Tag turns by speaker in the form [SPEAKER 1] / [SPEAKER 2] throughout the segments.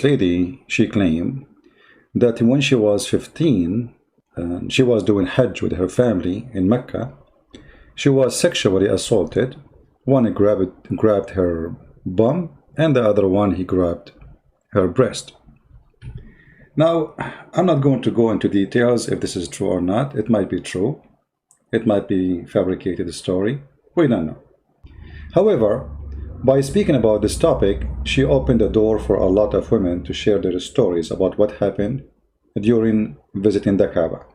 [SPEAKER 1] this lady, she claimed that when she was 15, she was doing Hajj with her family in Mecca. She was sexually assaulted. One grabbed her bum, and the other one he grabbed her breast. Now, I'm not going to go into details if this is true or not. It might be true. It might be fabricated story. We don't know. However, by speaking about this topic, she opened the door for a lot of women to share their stories about what happened during visiting the Kaaba.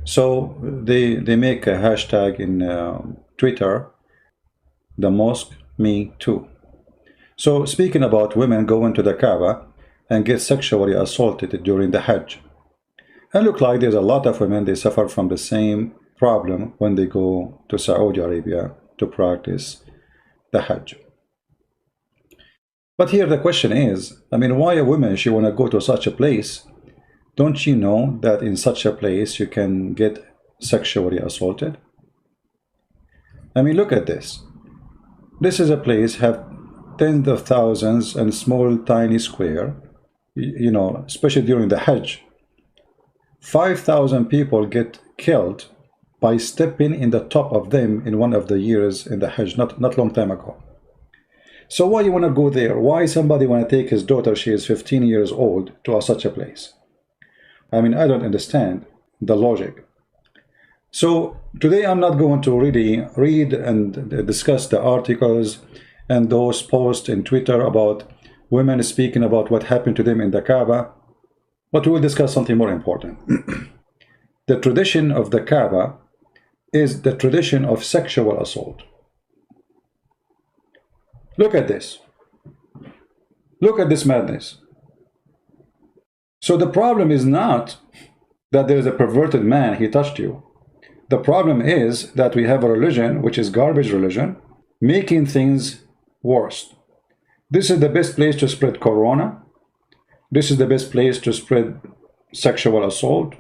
[SPEAKER 1] So they make a hashtag in Twitter, the mosque me too. So speaking about women going to the Kaaba and get sexually assaulted during the Hajj. And look like there's a lot of women, they suffer from the same problem when they go to Saudi Arabia to practice the Hajj. But here the question is, I mean, why a woman, she want to go to such a place? Don't you know that in such a place you can get sexually assaulted? I mean, look at this. This is a place have tens of thousands and small tiny square, you know, especially during the Hajj. 5,000 people get killed by stepping in the top of them in one of the years in the Hajj, not long time ago. So why you want to go there? Why somebody want to take his daughter, she is 15 years old, to such a place? I mean, I don't understand the logic. So today I'm not going to really read and discuss the articles and those posts in Twitter about women speaking about what happened to them in the Kaaba, but we will discuss something more important. The tradition of the Kaaba is the tradition of sexual assault. Look at this. Look at this madness. So the problem is not that there is a perverted man, he touched you. The problem is that we have a religion, which is garbage religion, making things worse. This is the best place to spread corona. This is the best place to spread sexual assault.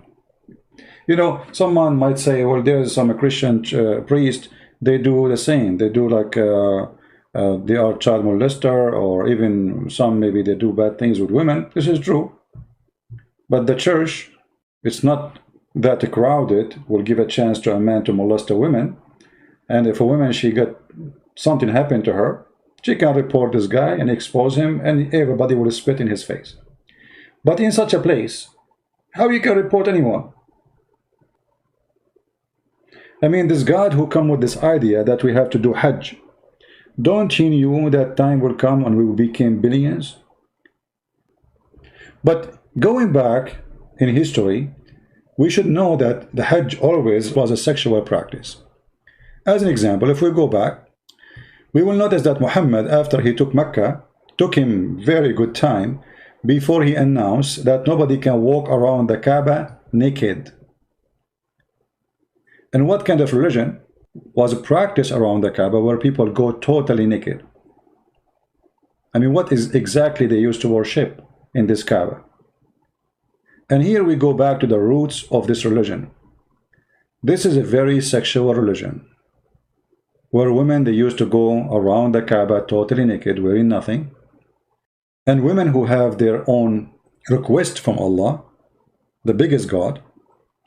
[SPEAKER 1] You know, someone might say, well, there's some Christian priest, they do the same. They do like, they are child molester, or even some, maybe they do bad things with women. This is true. But the church, it's not that crowded, will give a chance to a man to molest a woman. And if a woman, she got something happened to her, she can report this guy and expose him, and everybody will spit in his face. But in such a place, how you can report anyone? I mean, this God who come with this idea that we have to do Hajj, don't he knew that time will come and we will become billions? But going back in history, we should know that the Hajj always was a sexual practice. As an example, if we go back, we will notice that Muhammad, after he took Mecca, took him very good time before he announced that nobody can walk around the Kaaba naked. And what kind of religion was a practice around the Kaaba where people go totally naked? I mean, what is exactly they used to worship in this Kaaba? And here we go back to the roots of this religion. This is a very sexual religion, where women, they used to go around the Kaaba totally naked, wearing nothing. And women who have their own request from Allah, the biggest God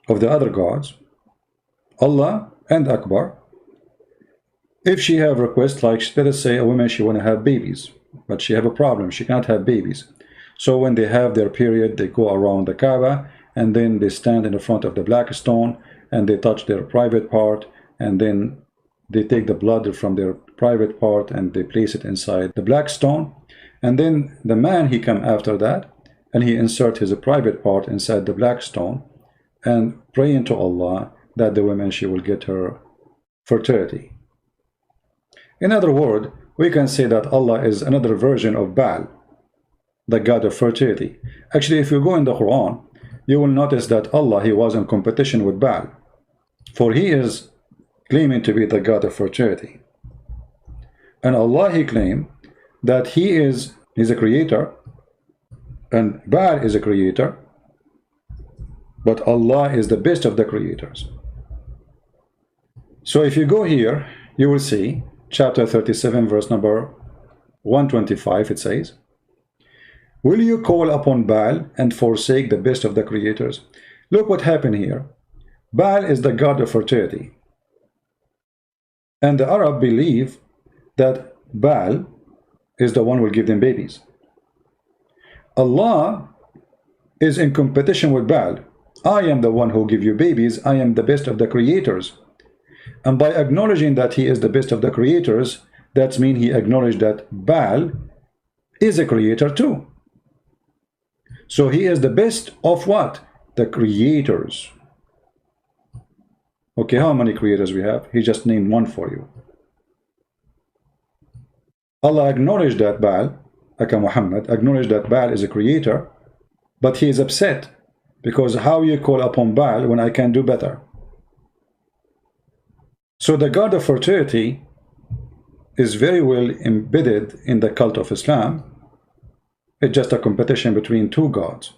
[SPEAKER 1] of the other gods, Allah and Akbar, if she have request, like let us say a woman, she want to have babies, but she have a problem, she cannot have babies. So when they have their period, they go around the Kaaba, and then they stand in the front of the black stone, and they touch their private part, and then they take the blood from their private part and they place it inside the black stone. And then the man, he come after that, and he insert his private part inside the black stone and praying to Allah that the woman, she will get her fertility. In other words, we can say that Allah is another version of Baal, the god of fertility. Actually, if you go in the Quran, you will notice that Allah, he was in competition with Baal, for he is claiming to be the god of fertility. And Allah, he claimed that he's a creator, and Baal is a creator, but Allah is the best of the creators. So if you go here, you will see chapter 37, verse number 125, it says, Will you call upon Baal and forsake the best of the creators? Look what happened here. Baal is the god of fertility. And the Arab believe that Baal is the one who will give them babies. Allah is in competition with Baal. I am the one who give you babies. I am the best of the creators. And by acknowledging that he is the best of the creators, that means he acknowledged that Baal is a creator too. So he is the best of what? The creators. Okay, how many creators we have? He just named one for you. Allah acknowledged that Baal, aka Muhammad, acknowledged that Baal is a creator, but he is upset because how you call upon Baal when I can do better? So the god of fertility is very well embedded in the cult of Islam. It's just a competition between two gods.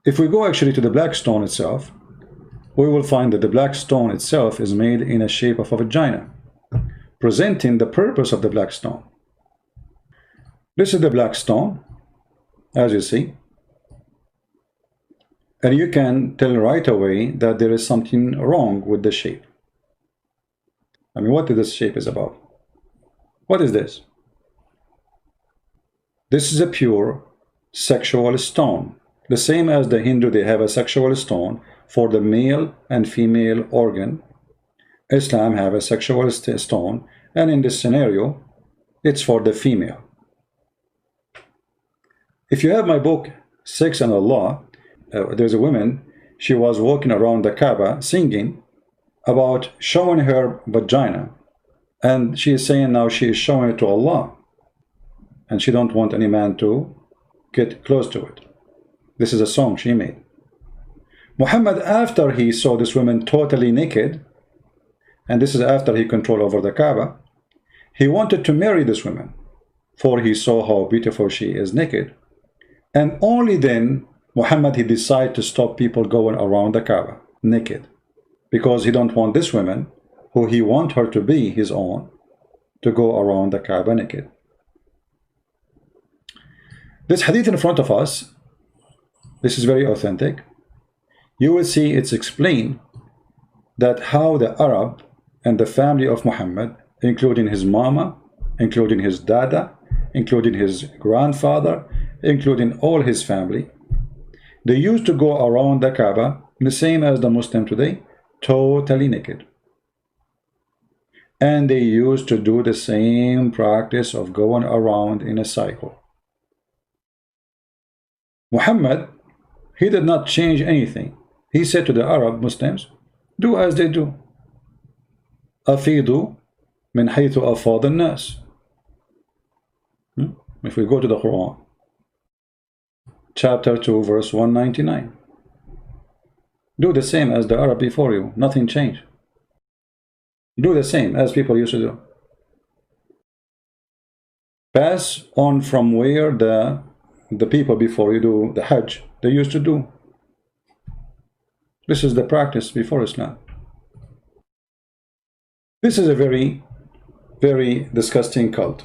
[SPEAKER 1] If we go actually to the black stone itself, we will find that the black stone itself is made in a shape of a vagina, presenting the purpose of the black stone. This is the black stone, as you see. And you can tell right away that there is something wrong with the shape. I mean, what this shape is about? What is this? This is a pure sexual stone. The same as the Hindu, they have a sexual stone for the male and female organ. Islam have a sexual stone, and in this scenario, it's for the female. If you have my book, Sex and Allah, there's a woman, she was walking around the Kaaba singing about showing her vagina, and she is saying now she is showing it to Allah, and she don't want any man to get close to it. This is a song she made. Muhammad, after he saw this woman totally naked, and this is after he controlled over the Kaaba, he wanted to marry this woman, for he saw how beautiful she is naked. And only then Muhammad, he decided to stop people going around the Kaaba naked, because he don't want this woman, who he want her to be his own, to go around the Kaaba naked. This hadith in front of us, this is very authentic. You will see it's explained that how the Arab and the family of Muhammad, including his mama, including his dada, including his grandfather, including all his family, they used to go around the Kaaba the same as the Muslim today, totally naked. And they used to do the same practice of going around in a cycle. Muhammad, he did not change anything. He said to the Arab Muslims, do as they do. أفيضوا من حيث أفاض الناس. If we go to the Quran, chapter 2, verse 199. Do the same as the Arab before you. Nothing changed. Do the same as people used to do. Pass on from where the people before you do the Hajj, they used to do. This is the practice before Islam. This is a very, very disgusting cult.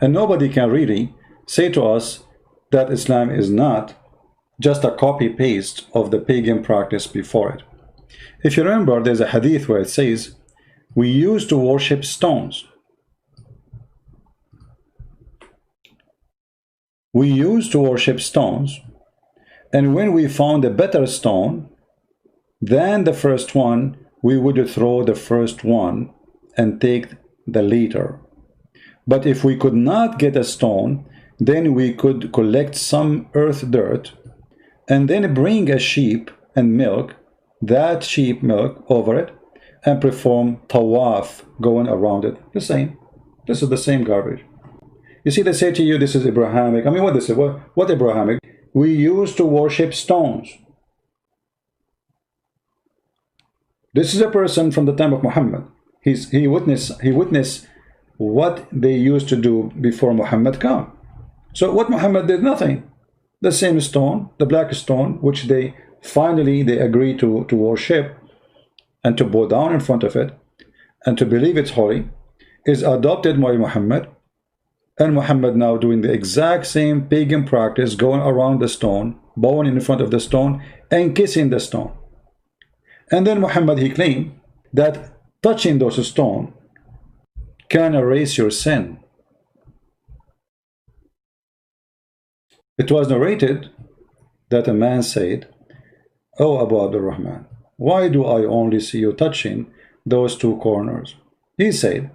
[SPEAKER 1] And nobody can really say to us that Islam is not just a copy-paste of the pagan practice before it. If you remember, there's a hadith where it says, we used to worship stones. We used to worship stones, and when we found a better stone than the first one, we would throw the first one and take the later. But if we could not get a stone, then we could collect some earth dirt and then bring a sheep and milk that sheep milk over it and perform tawaf going around it. The same. This is the same garbage. You see, they say to you, this is Abrahamic. I mean, what is it? What Abrahamic? We used to worship stones. This is a person from the time of Muhammad. He witnessed what they used to do before Muhammad came. So what Muhammad did, nothing. The same stone, the black stone, which they finally agreed to worship and to bow down in front of it and to believe it's holy, is adopted by Muhammad, And Muhammad now doing the exact same pagan practice, going around the stone, bowing in front of the stone, and kissing the stone. And then Muhammad, he claimed that touching those stones can erase your sin. It was narrated that a man said, "Oh Abu Abdurrahman, why do I only see you touching those two corners?" He said,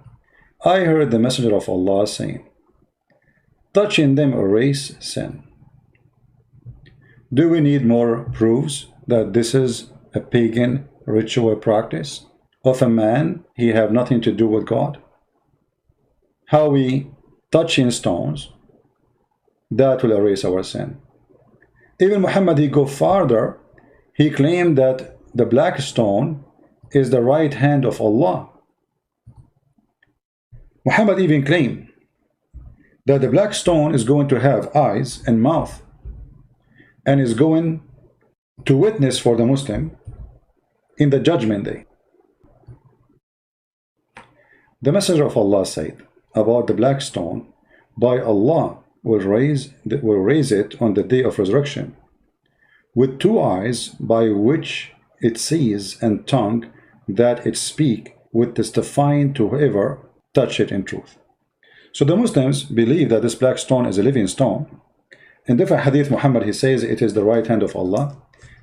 [SPEAKER 1] "I heard the Messenger of Allah saying, touching them erase sin." Do we need more proofs that this is a pagan ritual practice of a man he have nothing to do with God? How we touching stones that will erase our sin. Even Muhammad, he go farther. He claimed that the black stone is the right hand of Allah. Muhammad even claimed that the black stone is going to have eyes and mouth and is going to witness for the Muslim in the judgment day. The Messenger of Allah said about the black stone, by Allah will raise it on the day of resurrection with two eyes by which it sees and tongue that it speak with testifying to whoever touch it in truth. So the Muslims believe that this black stone is a living stone. In different hadith, Muhammad, he says it is the right hand of Allah.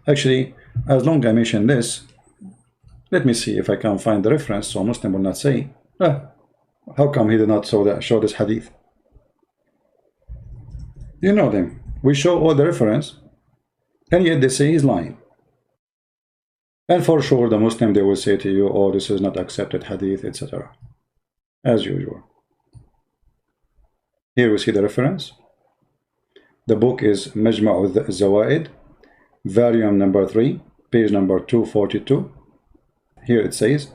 [SPEAKER 1] Actually, as long as I mention this, let me see if I can find the reference so Muslim will not say, how come he did not show this hadith? You know them. We show all the reference, and yet they say he's lying. And for sure, the Muslim, they will say to you, oh, this is not accepted hadith, etc. As usual. Here we see the reference. The book is Majma' al-Zawaid, volume number 3, page number 242. Here it says,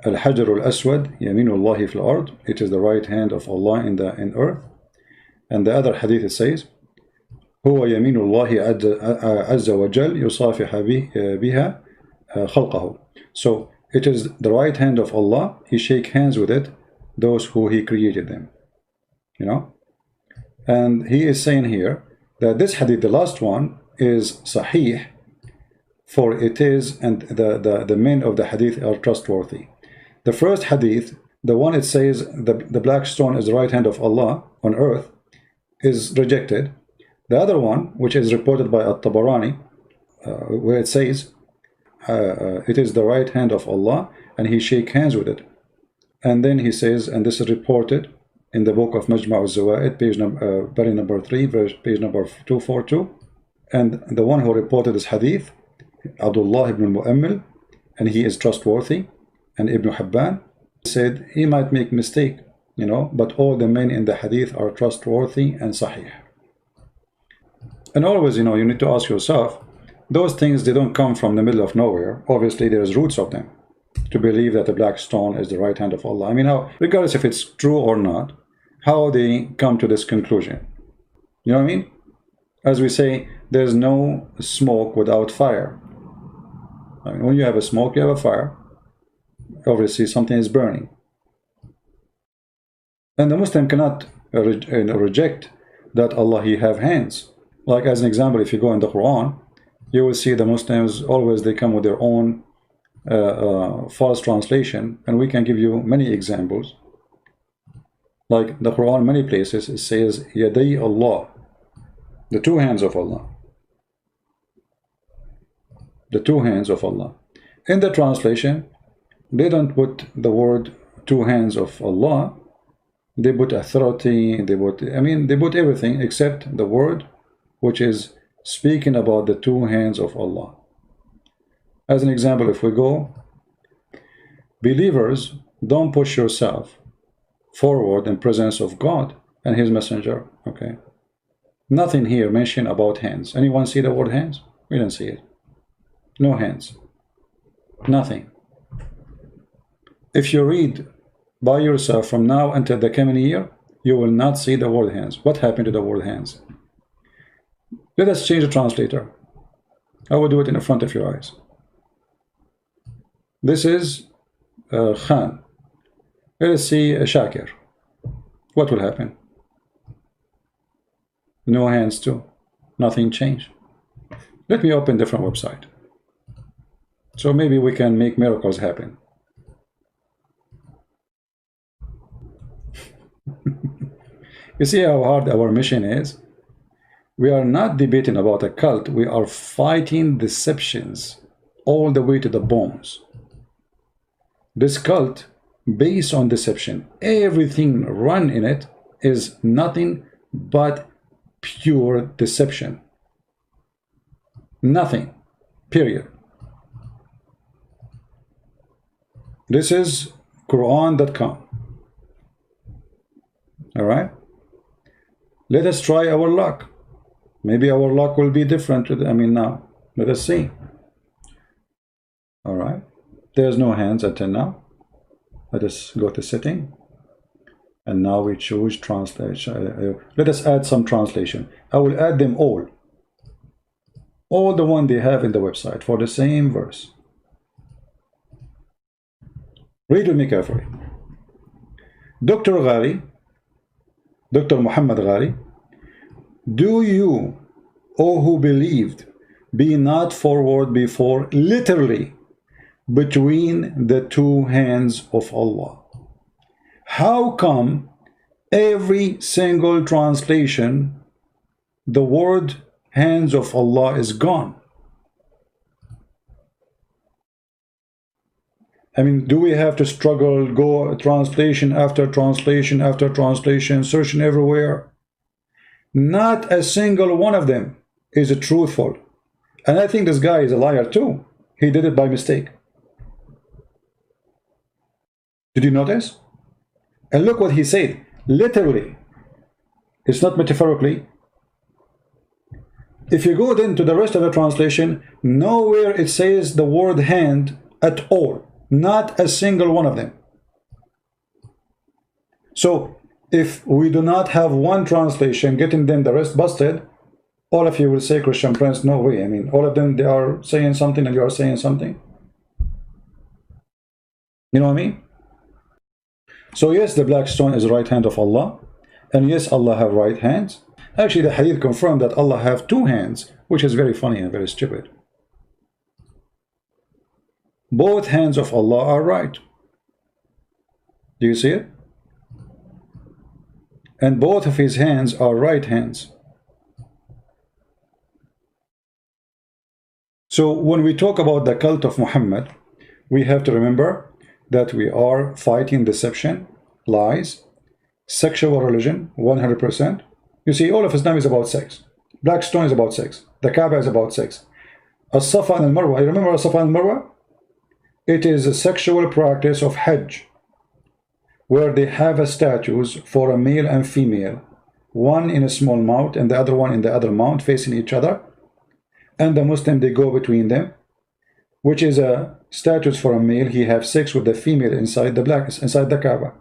[SPEAKER 1] Al-Hajar al-Aswad, Yaminullahi fil ard. It is the right hand of Allah in earth. And the other hadith it says, هو يمين الله عز وجل يصافح بها خلقه. So it is the right hand of Allah. He shake hands with it those who He created them. You know, and he is saying here that this hadith, the last one, is sahih, for it is, and the men of the hadith are trustworthy. The first hadith, the one it says the black stone is the right hand of Allah on earth, is rejected. The other one, which is reported by At-Tabarani, where it says it is the right hand of Allah and He shake hands with it, and then he says, and this is reported in the book of Majma' al-Zawaid, page number 3, page number 242. And the one who reported this hadith, Abdullah ibn Mu'ammil, and he is trustworthy, and Ibn Hibban said he might make mistake, you know, but all the men in the hadith are trustworthy and sahih. And always, you know, you need to ask yourself, those things, they don't come from the middle of nowhere. Obviously, there's roots of them to believe that the black stone is the right hand of Allah. I mean, how, regardless if it's true or not, how they come to this conclusion. You know what I mean? As we say, there's no smoke without fire. I mean, when you have a smoke, you have a fire. Obviously, something is burning. And the Muslim cannot reject that Allah, He have hands. Like as an example, if you go in the Quran, you will see the Muslims always, they come with their own false translation, and we can give you many examples. Like the Quran, many places it says Yaday Allah, the two hands of Allah, the two hands of Allah. In the translation, they don't put the word two hands of Allah, they put authority, they put, I mean, they put everything except the word which is speaking about the two hands of Allah. As an example, if we go, believers, don't push yourself forward in presence of God and His Messenger. Okay, nothing here mentioned about hands. Anyone see the word hands? We don't see it. No hands, nothing. If you read by yourself from now until the coming year, you will not see the word hands. What happened to the word hands? Let us change the translator. I will do it in the front of your eyes. This is Khan. Let us see Shakir. What will happen? No hands too. Nothing changed. Let me open different website. So maybe we can make miracles happen. You see how hard our mission is? We are not debating about a cult. We are fighting deceptions all the way to the bones. This cult, based on deception, everything run in it is nothing but pure deception. Nothing. Period. This is Quran.com. All right? Let us try our luck. Maybe our luck will be different. Now. Let us see. All right. There's no hands until now. Let us go to setting. And now we choose translation. Let us add some translation. I will add them all. All the one they have in the website for the same verse. Read with me carefully. Dr. Ghali, Dr. Muhammad Ghali, do you, O who believed, be not forward before, literally, between the two hands of Allah? How come every single translation, the word hands of Allah is gone? Do we have to struggle, go translation after translation after translation, searching everywhere? Not a single one of them is truthful. And I think this guy is a liar too. He did it by mistake. Did you notice? And look what he said. Literally. It's not metaphorically. If you go then to the rest of the translation, nowhere it says the word hand at all. Not a single one of them. So if we do not have one translation getting them the rest busted, all of you will say, Christian Prince, no way. All of them, they are saying something and you are saying something. You know what I mean? So yes, the black stone is the right hand of Allah. And yes, Allah have right hands. Actually, the hadith confirmed that Allah have two hands, which is very funny and very stupid. Both hands of Allah are right. Do you see it? And both of his hands are right hands. So when we talk about the cult of Muhammad, we have to remember that we are fighting deception, lies, sexual religion, 100%. You see, all of Islam is about sex. Black stone is about sex. The Kaaba is about sex. As-Safa and Al-Marwa, you remember As-Safa and Al-Marwa? It is a sexual practice of Hajj, where they have a statues for a male and female, one in a small mount and the other one in the other mount, facing each other. And the Muslim, they go between them, which is a status for a male. He have sex with the female inside the Kaaba.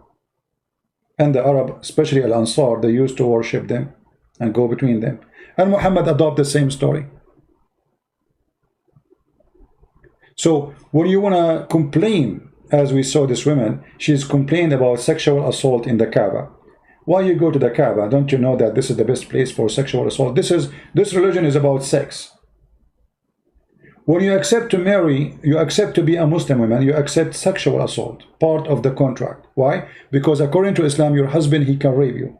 [SPEAKER 1] And the Arab, especially Al-Ansar, they used to worship them and go between them. And Muhammad adopted the same story. So when you want to complain, as we saw this woman, she's complained about sexual assault in the Kaaba. Why you go to the Kaaba? Don't you know that this is the best place for sexual assault? This religion is about sex. When you accept to marry, you accept to be a Muslim woman, you accept sexual assault, part of the contract. Why? Because according to Islam, your husband, he can rape you.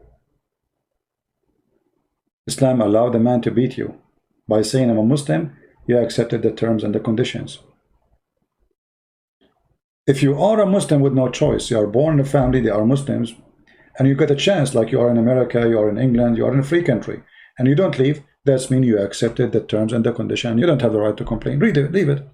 [SPEAKER 1] Islam allowed the man to beat you. By saying I'm a Muslim, you accepted the terms and the conditions. If you are a Muslim with no choice, you are born in a family, they are Muslims, and you get a chance, like you are in America, you are in England, you are in a free country, and you don't leave, that means you accepted the terms and the condition. You don't have the right to complain. Read it, leave it.